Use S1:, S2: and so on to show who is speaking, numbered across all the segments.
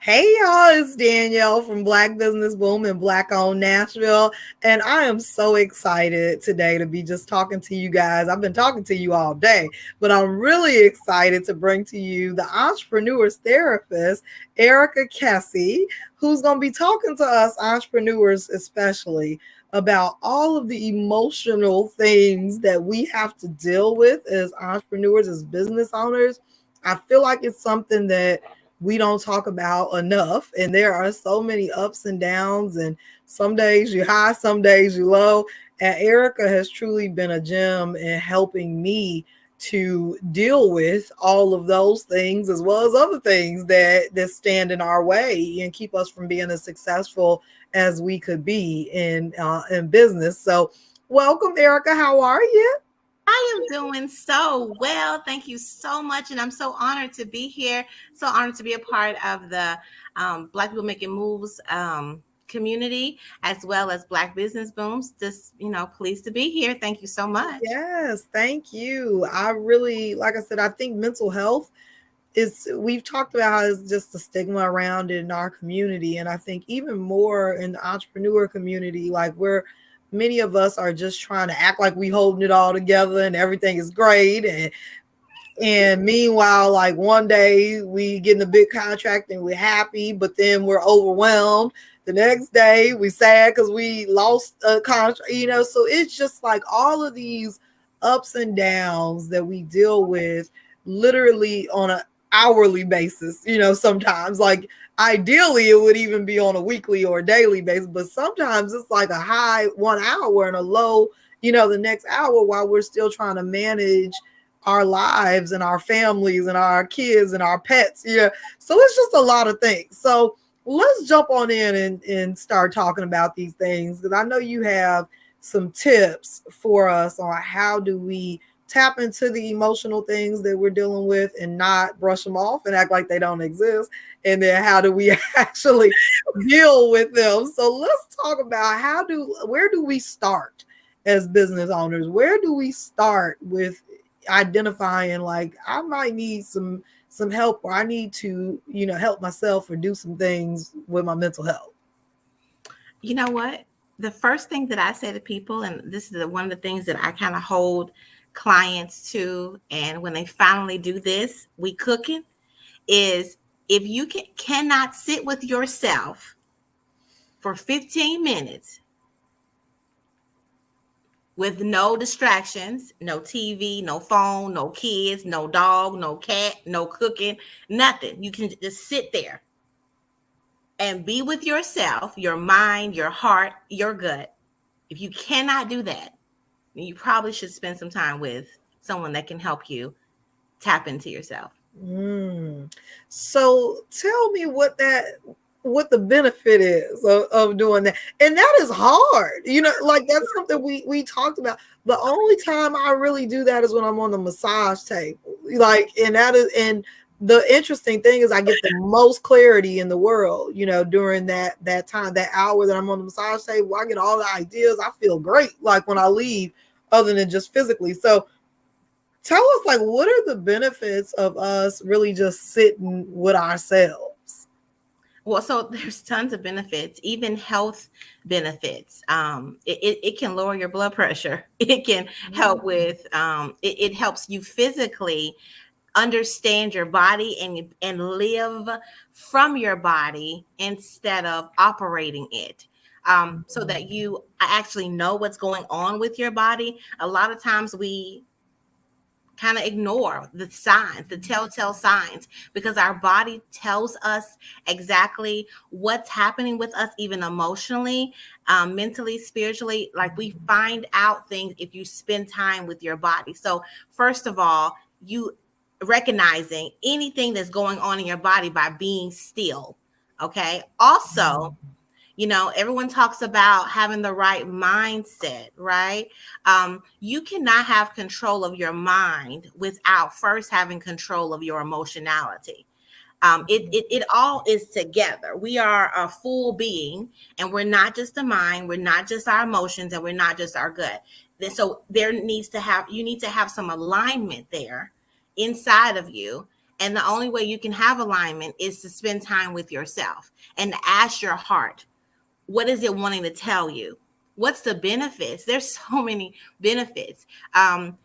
S1: Hey y'all, it's Danielle from Black Business Boom and Black Owned Nashville. And I am so excited today to be just talking to you guys. I've been talking to you all day, but I'm really excited to bring to you the entrepreneur's therapist, Erica Kesse, who's going to be talking to us entrepreneurs, especially about all of the emotional things that we have to deal with as entrepreneurs, as business owners. I feel like it's something that we don't talk about enough. And there are so many ups and downs, and some days you high, some days you low. And Erica has truly been a gem in helping me to deal with all of those things as well as other things that stand in our way and keep us from being as successful as we could be in business. So welcome, Erica. How are you?
S2: I am doing so well. Thank you so much. And I'm so honored to be here. So honored to be a part of the Black People Making Moves community, as well as Black Business Booms. Just, pleased to be here. Thank you so much.
S1: Yes, thank you. I really, like I said, I think mental health is, we've talked about how it's just a stigma around it in our community. And I think even more in the entrepreneur community, like where many of us are just trying to act like we holding it all together and everything is great. And meanwhile, like one day we getting a big contract and we're happy, but then we're overwhelmed. The next day we sad because we lost a contract, So it's just like all of these ups and downs that we deal with literally on an hourly basis, sometimes like ideally it would even be on a weekly or a daily basis, but sometimes it's like a high 1 hour and a low, the next hour while we're still trying to manage our lives and our families and our kids and our pets. So it's just a lot of things. So let's jump on in and start talking about these things, because I know you have some tips for us on how do we tap into the emotional things that we're dealing with and not brush them off and act like they don't exist, and then how do we actually deal with them. So let's talk about where do we start as business owners? Where do we start with identifying like I might need some help, or I need to, help myself or do some things with my mental health?
S2: You know what? The first thing that I say to people, and this is one of the things that I kind of hold clients to, and when they finally do this, we cooking, is if you cannot sit with yourself for 15 minutes with no distractions, no TV, no phone, no kids, no dog, no cat, no cooking, nothing. You can just sit there and be with yourself, your mind, your heart, your gut. If you cannot do that, you probably should spend some time with someone that can help you tap into yourself.
S1: Mm. So tell me what the benefit is of doing that. And that is hard. Like that's something we talked about. The only time I really do that is when I'm on the massage table. Like, and the interesting thing is I get the most clarity in the world, during that time, that hour that I'm on the massage table. I get all the ideas. I feel great like when I leave, other than just physically. So tell us, like, what are the benefits of us really just sitting with ourselves?
S2: Well, so there's tons of benefits, even health benefits. It can lower your blood pressure. It can help with, it helps you physically understand your body and live from your body instead of operating it. So that you actually know what's going on with your body. A lot of times we kind of ignore the signs, the telltale signs, because our body tells us exactly what's happening with us, even emotionally, mentally, spiritually. Like we find out things if you spend time with your body. So, first of all, you recognizing anything that's going on in your body by being still. Okay. Also, everyone talks about having the right mindset, right? You cannot have control of your mind without first having control of your emotionality. It all is together. We are a full being, and we're not just the mind, we're not just our emotions, and we're not just our gut. So you need to have some alignment there inside of you. And the only way you can have alignment is to spend time with yourself and to ask your heart, what is it wanting to tell you? What's the benefits? There's so many benefits.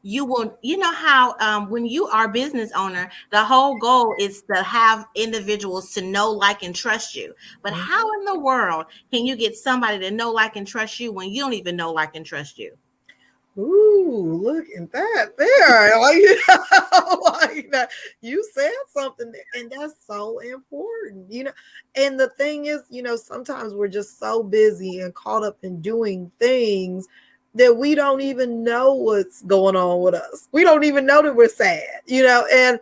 S2: You will, you know how when you are a business owner, the whole goal is to have individuals to know, like, and trust you. But how
S1: Mhm.
S2: in the world can you get somebody to know, like, and trust you when you don't even know, like, and trust you?
S1: Ooh, look at that there. Like that. You said something, and that's so important, And the thing is, sometimes we're just so busy and caught up in doing things that we don't even know what's going on with us. We don't even know that we're sad, and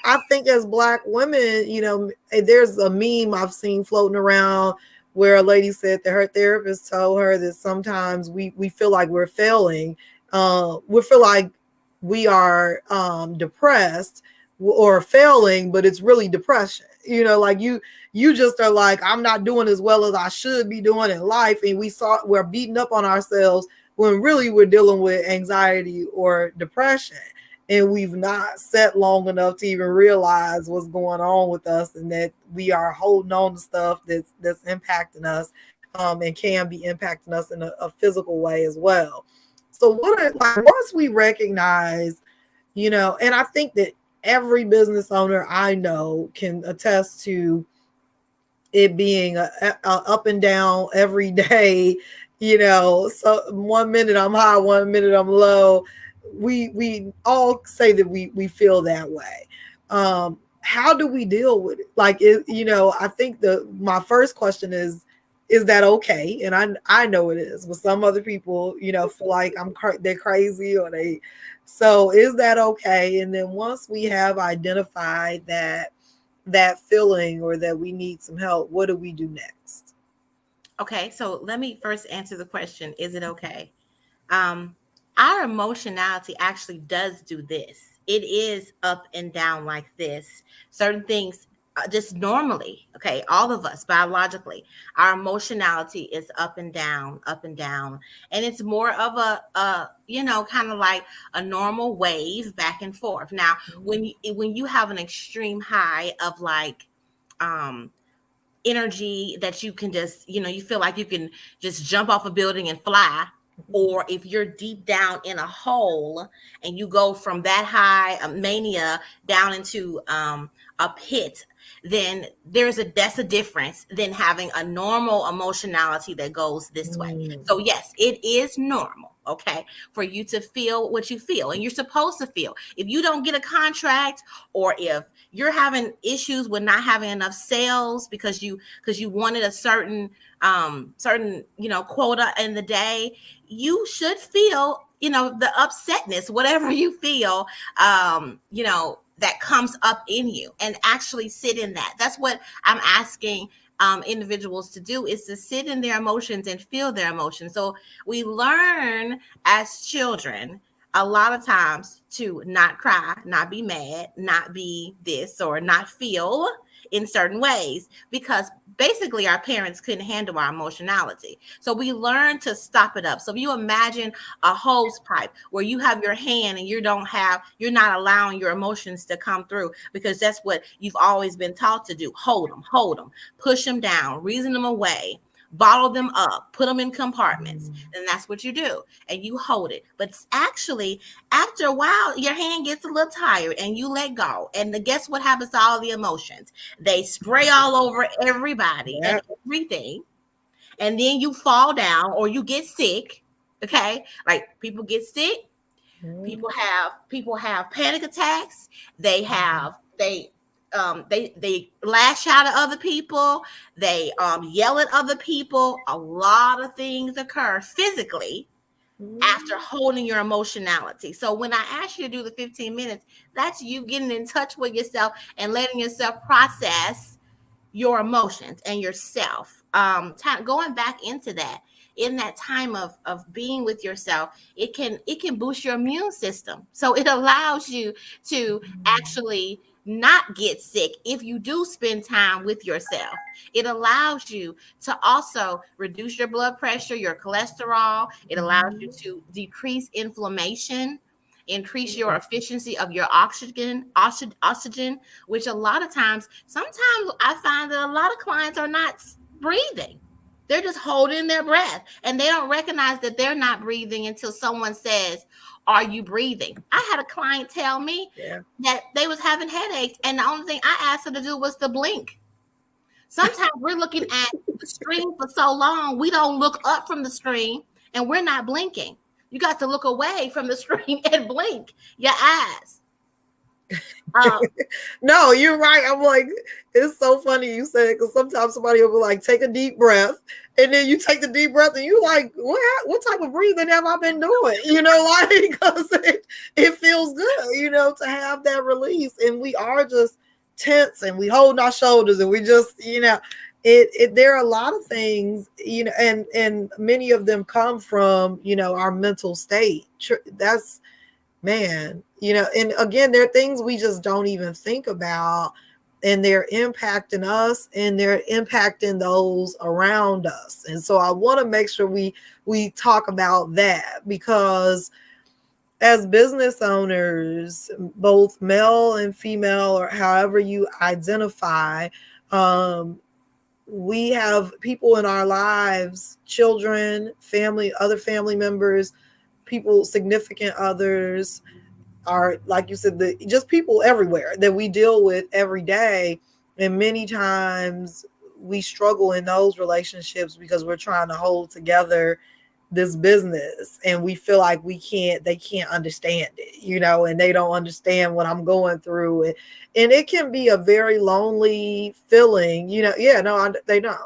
S1: I think as Black women, there's a meme I've seen floating around where a lady said that her therapist told her that sometimes we feel like we're failing. We feel like we are depressed or failing, but it's really depression. Like you just are like, I'm not doing as well as I should be doing in life, and we're beating up on ourselves when really we're dealing with anxiety or depression, and we've not sat long enough to even realize what's going on with us, and that we are holding on to stuff that's impacting us, and can be impacting us in a physical way as well. So what are, like, once we recognize, and I think that every business owner I know can attest to it being a up and down every day. So one minute I'm high, one minute I'm low. We all say that we feel that way. How do we deal with it? Like, I think the my first question is that okay? And I know it is, but some other people, feel like they're crazy, or they. So is that okay? And then once we have identified that feeling, or that we need some help, what do we do next?
S2: Okay, so let me first answer the question, is it okay? um our emotionality actually does do this. It is up and down like this. Certain things, just normally, okay, all of us biologically, our emotionality is up and down, up and down. And it's more of a kind of like a normal wave back and forth. Now when you have an extreme high of like um energy that you can just, you feel like you can just jump off a building and fly. Or if you're deep down in a hole and you go from that high mania down into a pit, then that's a difference than having a normal emotionality that goes this way.
S1: Mm.
S2: So yes, it is normal, okay, for you to feel what you feel, and you're supposed to feel. If you don't get a contract, or if you're having issues with not having enough sales because you wanted a certain quota in the day, you should feel the upsetness, whatever you feel, that comes up in you, and actually sit in that. That's what I'm asking individuals to do, is to sit in their emotions and feel their emotions. So we learn as children a lot of times to not cry, not be mad, not be this, or not feel in certain ways, because basically our parents couldn't handle our emotionality. So we learn to stop it up. So if you imagine a hose pipe where you have your hand and you're not allowing your emotions to come through, because that's what you've always been taught to do. Hold them, push them down, reason them away, bottle them up, put them in compartments. And that's what you do. And you hold it. But it's actually, after a while, your hand gets a little tired and you let go. And guess what happens to all the emotions? They spray all over everybody and
S1: Yeah.
S2: everything. And then you fall down or you get sick. Okay. Like, people get sick. People have panic attacks. They lash out at other people. They yell at other people. A lot of things occur physically after holding your emotionality. So when I ask you to do the 15 minutes, that's you getting in touch with yourself and letting yourself process your emotions and yourself. Going back into that, in that time of being with yourself, it can boost your immune system. So it allows you to actually not get sick if you do spend time with yourself. It allows you to also reduce your blood pressure, your cholesterol. It allows you to decrease inflammation. increase your
S1: Mhm.
S2: efficiency of your oxygen, which a lot of times, sometimes I find that a lot of clients are not breathing. They're just holding their breath and they don't recognize that they're not breathing until someone says, "Are you breathing?" I had a client tell me
S1: Yeah.
S2: that they was having headaches and the only thing I asked her to do was to blink. Sometimes we're looking at the screen for so long, we don't look up from the screen and we're not blinking. You got to look away from the screen and blink your eyes. Um,
S1: No, you're right. I'm like, it's so funny you said it because sometimes somebody will be like, take a deep breath, and then you take the deep breath, and you like, what type of breathing have I been doing? You know, like because it feels good, to have that release, and we are just tense and we hold our shoulders, and we just, there are a lot of things, and many of them come from our mental state. That's man, and again, there are things we just don't even think about, and they're impacting us and they're impacting those around us. And so I want to make sure we talk about that because as business owners, both male and female, or however you identify, um, we have people in our lives, children, family, other family members, people, significant others, are, like you said, just people everywhere that we deal with every day. And many times we struggle in those relationships because we're trying to hold together this business, and we feel like they can't understand it, and they don't understand what I'm going through. And it can be a very lonely feeling, yeah, no, they don't,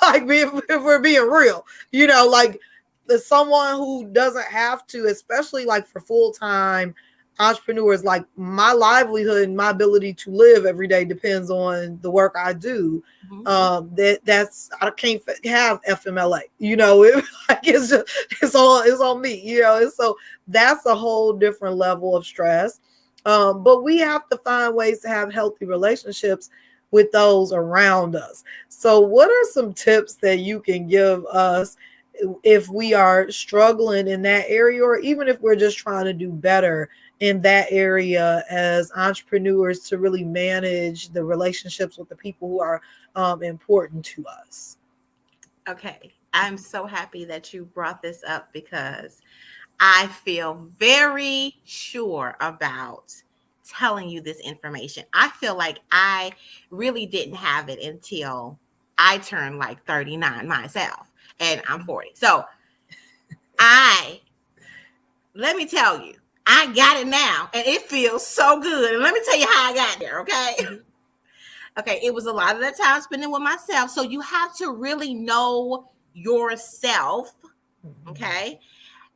S1: like if we're being real, like there's someone who doesn't have to, especially like for full-time entrepreneurs, like my livelihood and my ability to live every day depends on the work I do.
S2: mhm.
S1: That's I can't have FMLA, like it's on me, and so that's a whole different level of stress. But we have to find ways to have healthy relationships with those around us. So what are some tips that you can give us if we are struggling in that area, or even if we're just trying to do better in that area as entrepreneurs, to really manage the relationships with the people who are important to us?
S2: Okay. I'm so happy that you brought this up because I feel very sure about telling you this information. I feel like I really didn't have it until I turned like 39 myself and I'm 40. So I, let me tell you, I got it now and it feels so good. And let me tell you how I got there, okay?
S1: Mhm.
S2: Okay, it was a lot of that time spending with myself. So you have to really know yourself,
S1: Mhm.
S2: okay?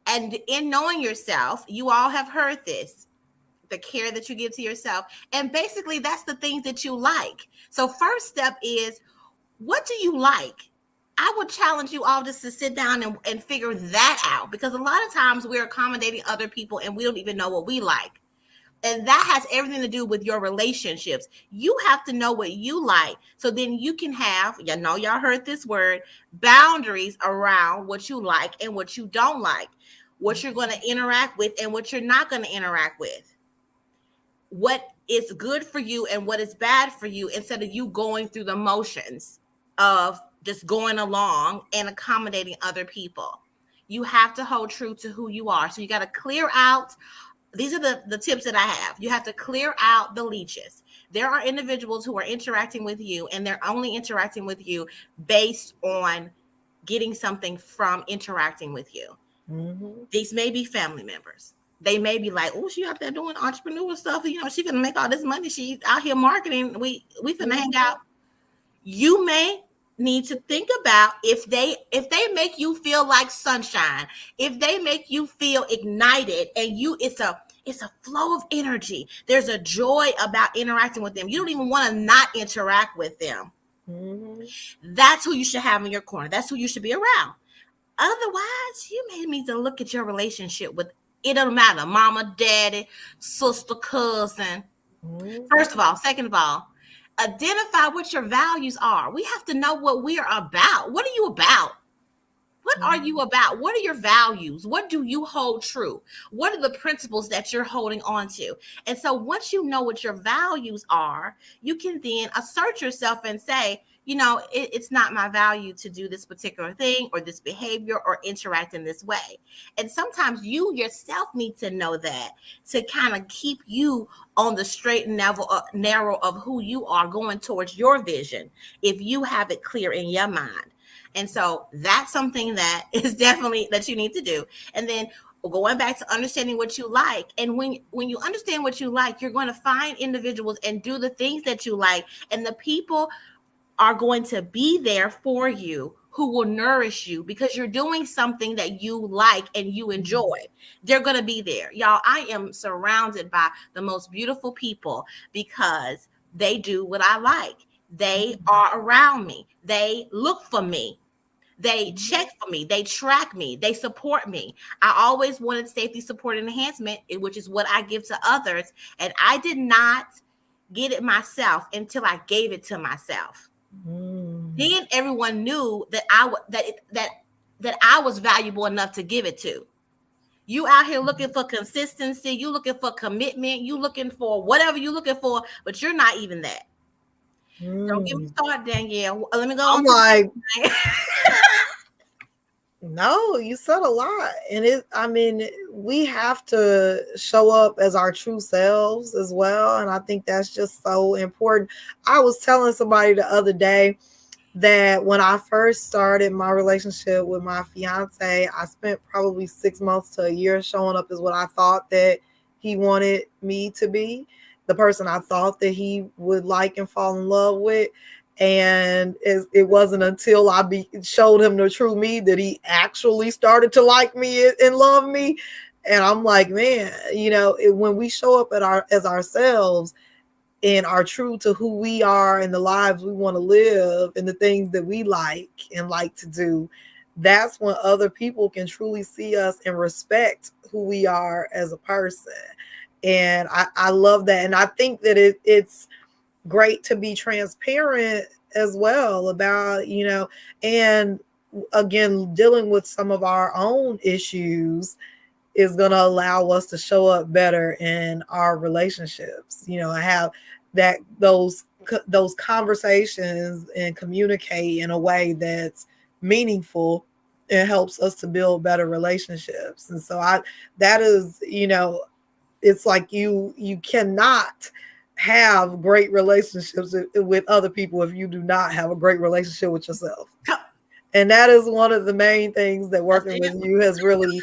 S2: And in knowing yourself, you all have heard this, the care that you give to yourself. And basically, that's the things that you like. So, first step is, what do you like? I would challenge you all just to sit down and figure that out, because a lot of times we're accommodating other people and we don't even know what we like. And that has everything to do with your relationships. You have to know what you like. So then you can have, y'all heard this word, boundaries around what you like and what you don't like, what you're going to interact with and what you're not going to interact with, what is good for you and what is bad for you, instead of you going through the motions of just going along and accommodating other people. You have to hold true to who you are. So you got to clear out, these are the tips that I have. You have to clear out the leeches. There are individuals who are interacting with you and they're only interacting with you based on getting something from interacting with you.
S1: Mhm.
S2: These may be family members. They may be like, oh, she out there doing entrepreneur stuff. She gonna make all this money. She's out here marketing. We finna hang
S1: Mhm.
S2: out. You may need to think about, if they make you feel like sunshine, if they make you feel ignited, and it's a flow of energy, there's a joy about interacting with them, you don't even want to not interact with them.
S1: Mhm.
S2: That's who you should have in your corner. That's who you should be around. Otherwise, you may need to look at your relationship with, it don't matter, mama, daddy, sister, cousin. First
S1: Mhm.
S2: of all, second of all, identify what your values are. We have to know what we are about. What are you about? What are you about? What are your values? What do you hold true? What are the principles that you're holding on to? And so once you know what your values are, you can then assert yourself and say, it's not my value to do this particular thing or this behavior or interact in this way. And sometimes you yourself need to know that to kind of keep you on the straight and narrow of who you are going towards your vision, if you have it clear in your mind. And so that's something that is definitely that you need to do. And then going back to understanding what you like. And when you understand what you like, you're going to find individuals and do the things that you like. And the people are going to be there for you who will nourish you because you're doing something that you like and you enjoy. They're going to be there. Y'all, I am surrounded by the most beautiful people because they do what I like. They are around me. They look for me. They check for me. They track me. They support me. I always wanted safety, support, and enhancement, which is what I give to others. And I did not get it myself until I gave it to myself. Then everyone knew that that I was valuable enough to give it to. You out here looking for consistency, you looking for commitment, you looking for whatever you looking for, but you're not even that. Don't get me started, Danielle. Let me go
S1: I'm
S2: on to
S1: like,
S2: the next thing.
S1: no, you said a lot. And I mean, we have to show up as our true selves as well. And I think that's just so important. I was telling somebody the other day that when I first started my relationship with my fiance, I spent probably 6 months to a year showing up as what I thought that he wanted me to be, the person I thought that he would like and fall in love with. And it wasn't until showed him the true me that he actually started to like me and love me. And I'm like, man, when we show up as ourselves, and are true to who we are and the lives we want to live and the things that we like and like to do, that's when other people can truly see us and respect who we are as a person. And I love that. And I think that it's great to be transparent as well about, and again, dealing with some of our own issues is going to allow us to show up better in our relationships, have those conversations and communicate in a way that's meaningful and helps us to build better relationships. And so that is, it's like you cannot have great relationships with other people if you do not have a great relationship with yourself. And that is one of the main things that
S2: That's
S1: working with
S2: it.
S1: you has really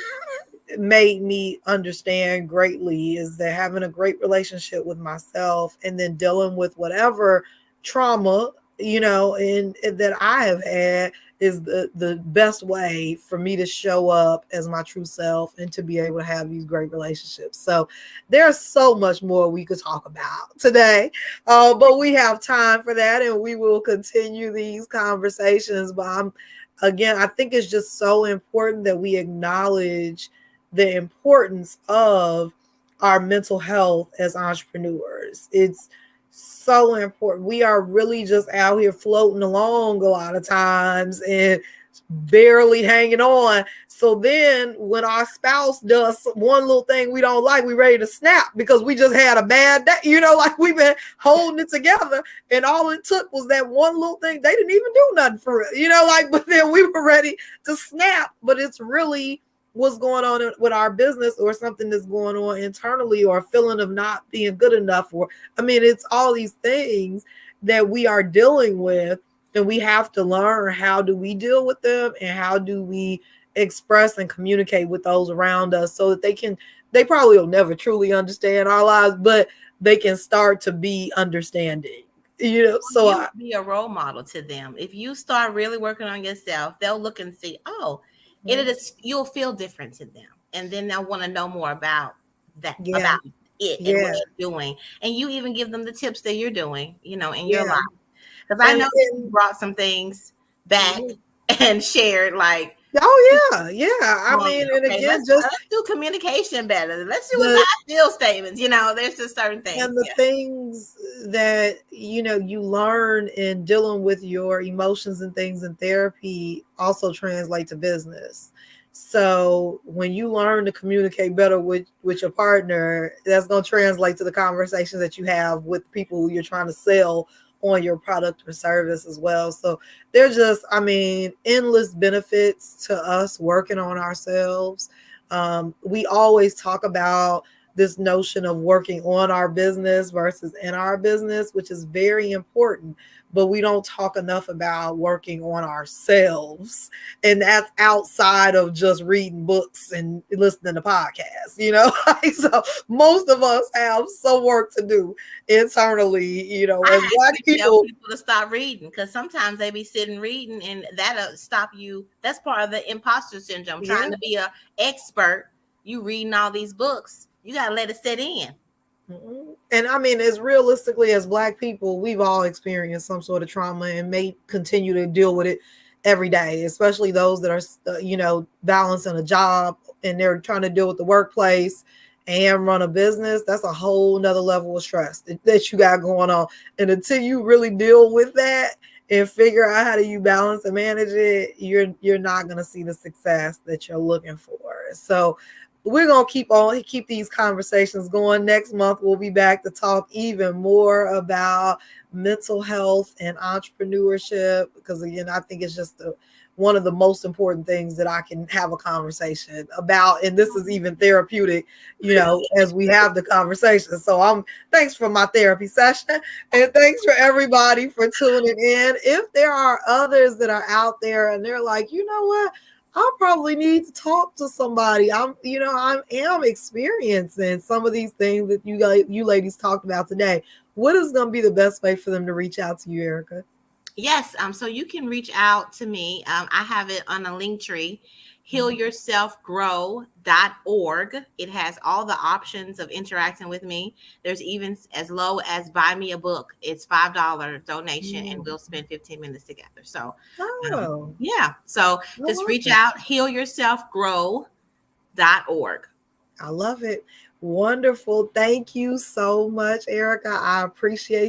S1: made me understand greatly, is that having a great relationship with myself and then dealing with whatever trauma, and that I have had, is the best way for me to show up as my true self and to be able to have these great relationships. So there's so much more we could talk about today, but we have time for that, and we will continue these conversations. But again, I think it's just so important that we acknowledge the importance of our mental health as entrepreneurs. It's so important. We are really just out here floating along a lot of times and barely hanging on. So then when our spouse does one little thing we don't like, we ready to snap because we just had a bad day. Like we've been holding it together, and all it took was that one little thing. They didn't even do nothing for it, but then we were ready to snap. But it's really what's going on with our business, or something that's going on internally, or a feeling of not being good enough. Or, I mean, it's all these things that we are dealing with, and we have to learn, how do we deal with them, and how do we express and communicate with those around us so that they probably will never truly understand our lives, but they can start to be understanding. So
S2: You be a role model to them. If you start really working on yourself, they'll look and see, oh, it is, you'll feel different to them. And then they'll want to know more about
S1: yeah,
S2: about it and what
S1: yeah,
S2: you're doing. And you even give them the tips that you're doing, in your
S1: yeah.
S2: life. Because I
S1: And,
S2: know that you brought some things back
S1: yeah.
S2: and shared, like,
S1: Oh yeah. I
S2: Well,
S1: mean, and
S2: okay,
S1: again, just
S2: let's do communication better. Let's use
S1: the
S2: I feel statements. There's just certain things.
S1: and the things that you learn in dealing with your emotions and things in therapy also translate to business. So when you learn to communicate better with your partner, that's going to translate to the conversations that you have with people who you're trying to sell on your product or service as well. So there's just, I mean, endless benefits to us working on ourselves. We always talk about this notion of working on our business versus in our business, which is very important. But we don't talk enough about working on ourselves. And that's outside of just reading books and listening to podcasts, so most of us have some work to do internally,
S2: I
S1: as Black
S2: actually tell
S1: people.
S2: people to stop reading because sometimes they be sitting reading and that'll stop you. That's part of the imposter syndrome, trying
S1: Yeah.
S2: to be a expert. You reading all these books, you gotta let it set in.
S1: And I mean, as realistically as Black people, we've all experienced some sort of trauma and may continue to deal with it every day, especially those that are, balancing a job and they're trying to deal with the workplace and run a business. That's a whole nother level of stress that you got going on. And until you really deal with that and figure out how do you balance and manage it, you're not going to see the success that you're looking for. So we're gonna keep these conversations going. Next month we'll be back to talk even more about mental health and entrepreneurship, because again, I think it's just one of the most important things that I can have a conversation about, and this is even therapeutic, as we have the conversation. So thanks for my therapy session, and thanks for everybody for tuning in. If there are others that are out there and they're like, you know what, I probably need to talk to somebody. I am experiencing some of these things that you ladies talked about today. What is going to be the best way for them to reach out to you, Erica?
S2: Yes, so you can reach out to me. I have it on a link tree, healyourselfgrow.org. It has all the options of interacting with me. There's even as low as buy me a book. It's $5 donation, and
S1: Mm.
S2: we'll spend 15 minutes together. So,
S1: Oh,
S2: yeah. So
S1: I
S2: just
S1: love
S2: reach
S1: it.
S2: out, healyourselfgrow.org.
S1: I love it. Wonderful. Thank you so much, Erica. I appreciate